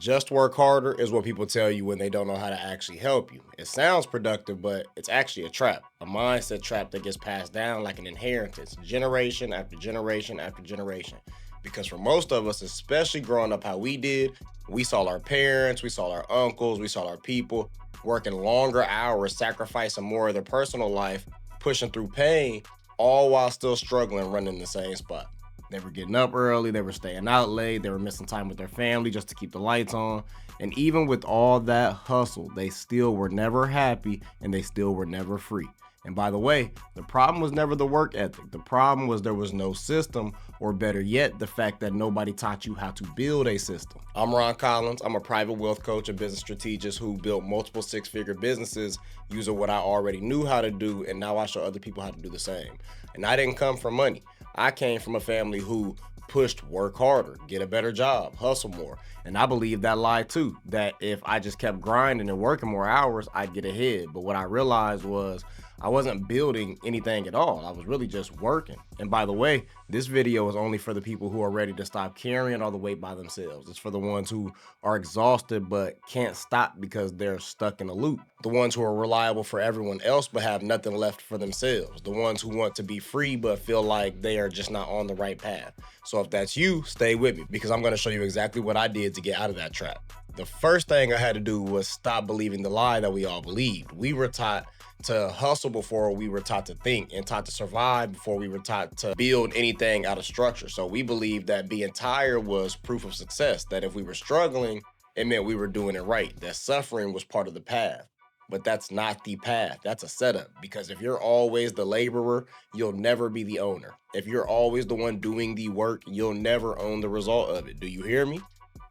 Just work harder is what people tell you when they don't know how to actually help you. It sounds productive, but it's actually a trap, a mindset trap that gets passed down like an inheritance, generation after generation after generation. Because for most of us, especially growing up how we did, we saw our parents, we saw our uncles, we saw our people working longer hours, sacrificing more of their personal life, pushing through pain, all while still struggling running the same spot. They were getting up early, they were staying out late, they were missing time with their family just to keep the lights on. And even with all that hustle, they still were never happy and they still were never free. And by the way, the problem was never the work ethic. The problem was there was no system, or better yet, the fact that nobody taught you how to build a system. I'm Ron Collins. I'm a private wealth coach and business strategist who built multiple six-figure businesses using what I already knew how to do, and now I show other people how to do the same. And I didn't come from money. I came from a family who pushed work harder, get a better job, hustle more. And I believe that lie too, that if I just kept grinding and working more hours, I'd get ahead. But what I realized was I wasn't building anything at all. I was really just working. And by the way, this video is only for the people who are ready to stop carrying all the weight by themselves. It's for the ones who are exhausted but can't stop because they're stuck in a loop. The ones who are reliable for everyone else but have nothing left for themselves. The ones who want to be free but feel like they are just not on the right path. So if that's you, stay with me because I'm going to show you exactly what I did to get out of that trap. The first thing I had to do was stop believing the lie that we all believed. We were taught to hustle before we were taught to think, and taught to survive before we were taught to build anything out of structure. So we believed that being tired was proof of success, that if we were struggling, it meant we were doing it right, that suffering was part of the path. But that's not the path. That's a setup. Because if you're always the laborer, you'll never be the owner. If you're always the one doing the work, you'll never own the result of it. Do you hear me?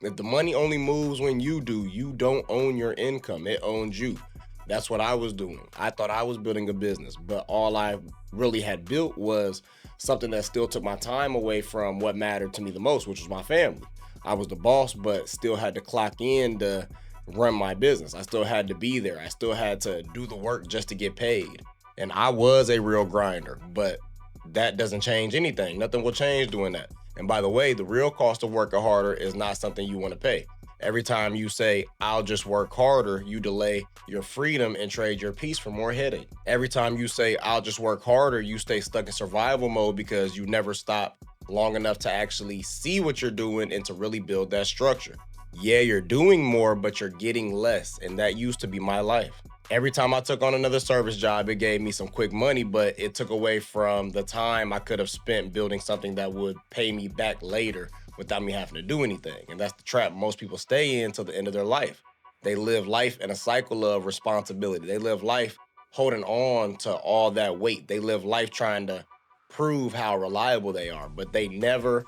If the money only moves when you do, you don't own your income. It owns you. That's what I was doing. I thought I was building a business, but all I really had built was something that still took my time away from what mattered to me the most, which was my family. I was the boss, but still had to clock in to run my business. I still had to be there. I still had to do the work just to get paid. And I was a real grinder, but that doesn't change anything. Nothing will change doing that. And by the way, the real cost of working harder is not something you want to pay. Every time you say, I'll just work harder, you delay your freedom and trade your peace for more headache. Every time you say, I'll just work harder, you stay stuck in survival mode because you never stop long enough to actually see what you're doing and to really build that structure. Yeah, you're doing more, but you're getting less. And that used to be my life. Every time I took on another service job, it gave me some quick money, but it took away from the time I could have spent building something that would pay me back later without me having to do anything. And that's the trap most people stay in till the end of their life. They live life in a cycle of responsibility. They live life holding on to all that weight. They live life trying to prove how reliable they are, but they never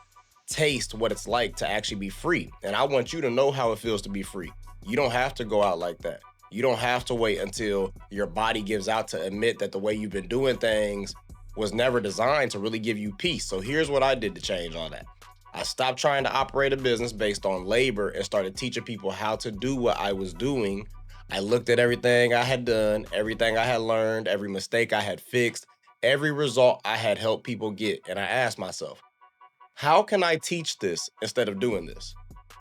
taste what it's like to actually be free. And I want you to know how it feels to be free. You don't have to go out like that. You don't have to wait until your body gives out to admit that the way you've been doing things was never designed to really give you peace. So here's what I did to change all that. I stopped trying to operate a business based on labor and started teaching people how to do what I was doing. I looked at everything I had done, everything I had learned, every mistake I had fixed, every result I had helped people get. And I asked myself, how can I teach this instead of doing this?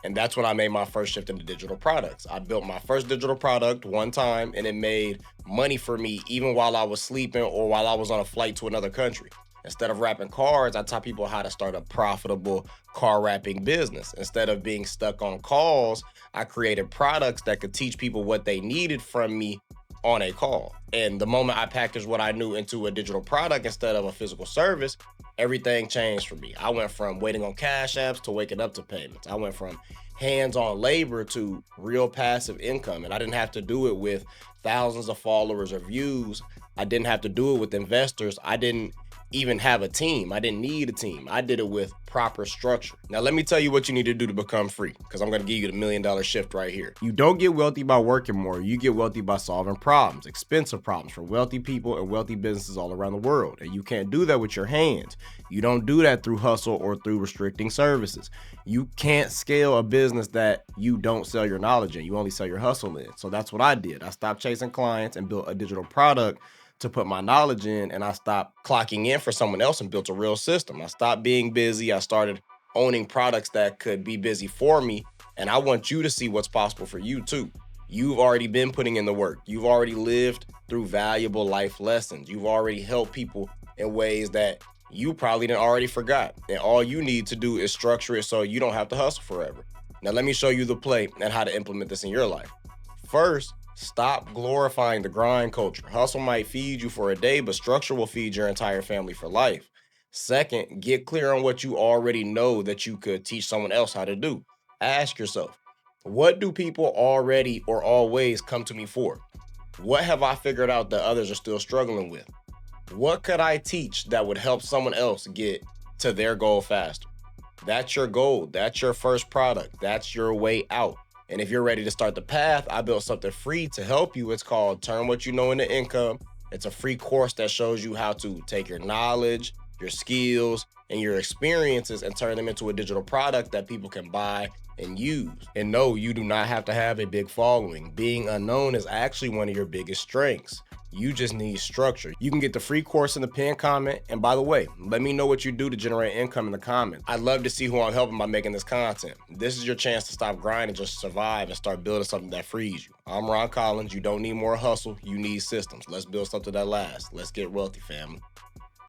And that's when I made my first shift into digital products. I built my first digital product one time and it made money for me even while I was sleeping or while I was on a flight to another country. Instead of wrapping cars, I taught people how to start a profitable car wrapping business. Instead of being stuck on calls, I created products that could teach people what they needed from me on a call. And the moment I packaged what I knew into a digital product instead of a physical service, everything changed for me. I went from waiting on cash apps to waking up to payments. I went from hands-on labor to real passive income. And I didn't have to do it with thousands of followers or views. I didn't have to do it with investors. I didn't even have a team. I didn't need a team. I did it with proper structure. Now, let me tell you what you need to do to become free, because I'm going to give you the $1 million shift right here. You don't get wealthy by working more. You get wealthy by solving problems, expensive problems for wealthy people and wealthy businesses all around the world. And you can't do that with your hands. You don't do that through hustle or through restricting services. You can't scale a business that you don't sell your knowledge in. You only sell your hustle in. So that's what I did. I stopped chasing clients and built a digital product to put my knowledge in, and I stopped clocking in for someone else and built a real system. I stopped being busy. I started owning products that could be busy for me And I want you to see what's possible for you too. You've already been putting in the work. You've already lived through valuable life lessons. You've already helped people in ways that you probably didn't already forgot. And all you need to do is structure it so you don't have to hustle forever. Now, let me show you the play and how to implement this in your life. First, stop glorifying the grind culture. Hustle might feed you for a day, but structure will feed your entire family for life. Second, get clear on what you already know that you could teach someone else how to do. Ask yourself, what do people already or always come to me for? What have I figured out that others are still struggling with? What could I teach that would help someone else get to their goal faster? That's your goal. That's your first product. That's your way out. And if you're ready to start the path, I built something free to help you. It's called Turn What You Know into Income. It's a free course that shows you how to take your knowledge, your skills, and your experiences and turn them into a digital product that people can buy and use. And no, you do not have to have a big following. Being unknown is actually one of your biggest strengths. You just need structure. You can get the free course in the pinned comment. And by the way, let me know what you do to generate income in the comments. I'd love to see who I'm helping by making this content. This is your chance to stop grinding, just survive, and start building something that frees you. I'm Ron Collins. You don't need more hustle. You need systems. Let's build something that lasts. Let's get wealthy, family.